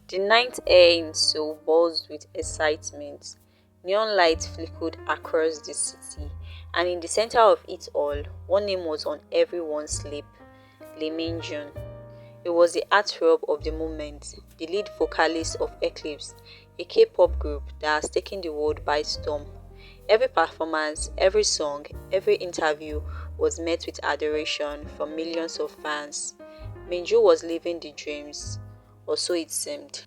The night air in Seoul buzzed with excitement. Neon lights flickered across the city, and in the center of it all, one name was on everyone's lip: Lee Min-jun. He was the heartthrob of the moment, the lead vocalist of Eclipse, a K-pop group that has taken the world by storm. Every performance, every song, every interview was met with adoration from millions of fans. Minju was living the dreams, or so it seemed.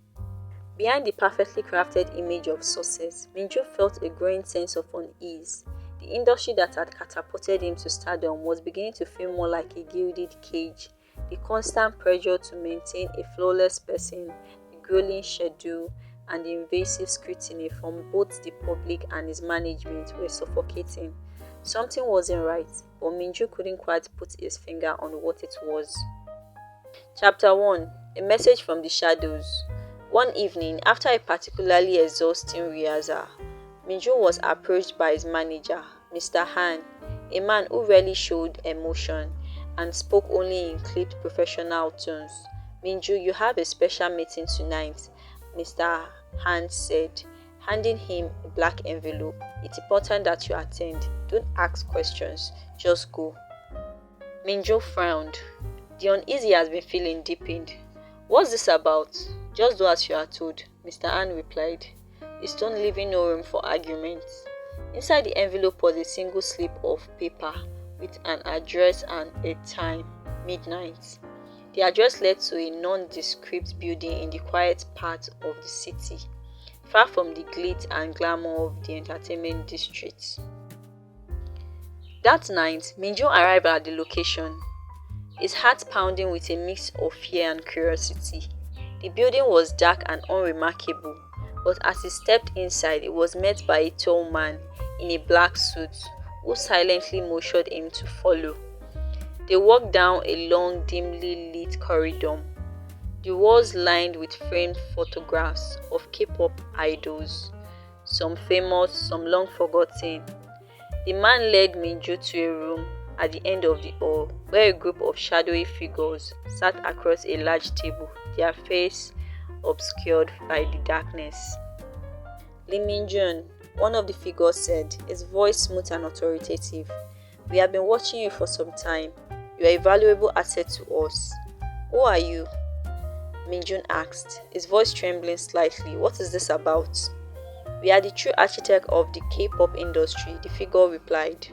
Behind the perfectly crafted image of success, Minju felt a growing sense of unease. The industry that had catapulted him to stardom was beginning to feel more like a gilded cage. The constant pressure to maintain a flawless person, the grueling schedule, and the invasive scrutiny from both the public and his management were suffocating. Something wasn't right, but Minju couldn't quite put his finger on what it was. Chapter 1: A Message from the Shadows. One evening, after a particularly exhausting rehearsal, Minju was approached by his manager, Mr. Han, a man who rarely showed emotion and spoke only in clipped professional tones. "Minju, you have a special meeting tonight," Mr. Han said, handing him a black envelope. "It's important that you attend. Don't ask questions, just go." Minju frowned. The unease he has been feeling deepened. "What's this about?" "Just do as you are told," Mr. Han replied, his tone leaving no room for argument. Inside the envelope was a single slip of paper with an address and a time: midnight. The address led to a nondescript building in the quiet part of the city, far from the glitz and glamour of the entertainment district. That night, Minju arrived at the location, his heart pounding with a mix of fear and curiosity. The building was dark and unremarkable, but as he stepped inside, he was met by a tall man in a black suit who silently motioned him to follow. They walked down a long, dimly lit corridor, the walls lined with framed photographs of K-pop idols, some famous, some long forgotten. The man led Minju to a room at the end of the hall, where a group of shadowy figures sat across a large table, their face obscured by the darkness. "Lee Min-jun," one of the figures said, his voice smooth and authoritative. "We have been watching you for some time. You are a valuable asset to us." "Who are you?" Min-jun asked, his voice trembling slightly. "What is this about?" "We are the true architect of the K-pop industry," the figure replied.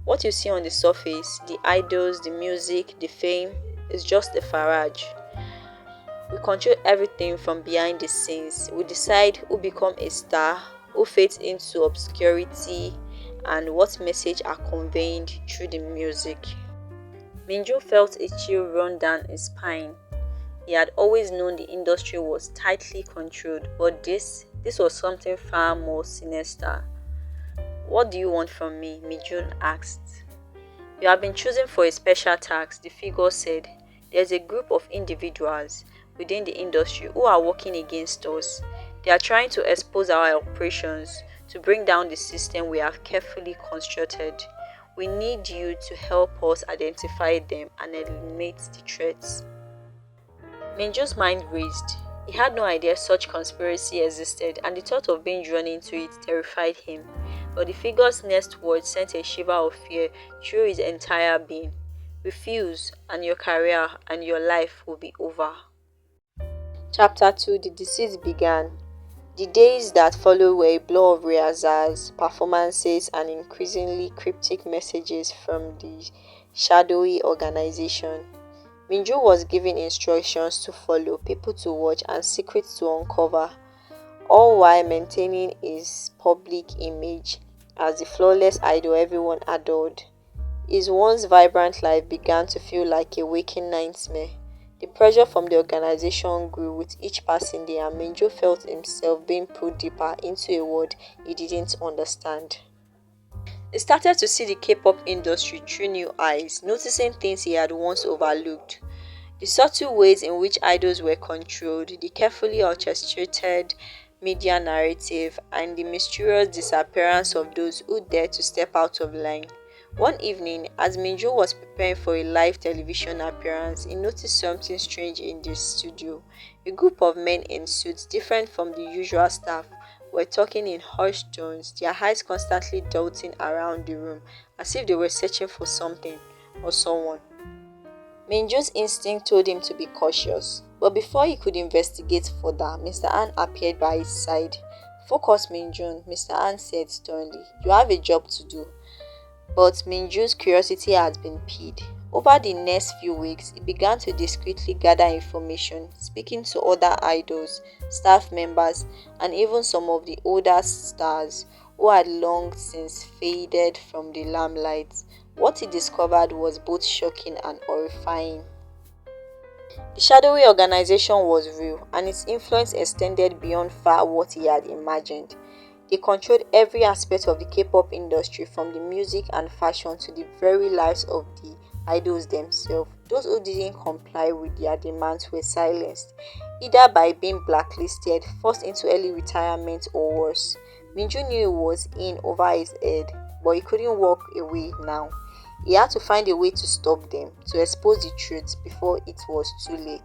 "What you see on the surface, the idols, the music, the fame, is just a farage. We control everything from behind the scenes. We decide who become a star, who fades into obscurity, and what message are conveyed through the music." Minju felt a chill run down his spine. He had always known the industry was tightly controlled, but this was something far more sinister. "What do you want from me?" Minju asked. "You have been chosen for a special task," the figure said. "There's a group of individuals within the industry who are working against us. They are trying to expose our operations, to bring down the system we have carefully constructed. We need you to help us identify them and eliminate the threats." Minju's mind raced. He had no idea such conspiracy existed, and the thought of being drawn into it terrified him. But the figure's next words sent a shiver of fear through his entire being. "Refuse, and your career and your life will be over." Chapter 2: The Deceit Began. The days that followed were a blur of rehearsals, performances, and increasingly cryptic messages from the shadowy organization. Minju was given instructions to follow, people to watch, and secrets to uncover, all while maintaining his public image as the flawless idol everyone adored. His once vibrant life began to feel like a waking nightmare. The pressure from the organization grew with each passing day, and Minju felt himself being pulled deeper into a world he didn't understand. He started to see the K-pop industry through new eyes, noticing things he had once overlooked. The subtle ways in which idols were controlled, the carefully orchestrated media narrative, and the mysterious disappearance of those who dared to step out of line. One evening, as Minju was preparing for a live television appearance, he noticed something strange in the studio. A group of men in suits, different from the usual staff, were talking in hushed tones, their eyes constantly darting around the room, as if they were searching for something or someone. Minju's instinct told him to be cautious, but before he could investigate further, Mr. Han appeared by his side. Focus, Minjun, Mr. Han said sternly. You have a job to do. But Minju's curiosity had been piqued. Over the next few weeks, he began to discreetly gather information, speaking to other idols, staff members, and even some of the older stars who had long since faded from the limelight. What he discovered was both shocking and horrifying. The shadowy organization was real, and its influence extended beyond far what he had imagined. They controlled every aspect of the K-pop industry, from the music and fashion to the very lives of the idols themselves. Those who didn't comply with their demands were silenced, either by being blacklisted, forced into early retirement, or worse. Minju knew he was in over his head, but he couldn't walk away now. He had to find a way to stop them, to expose the truth before it was too late.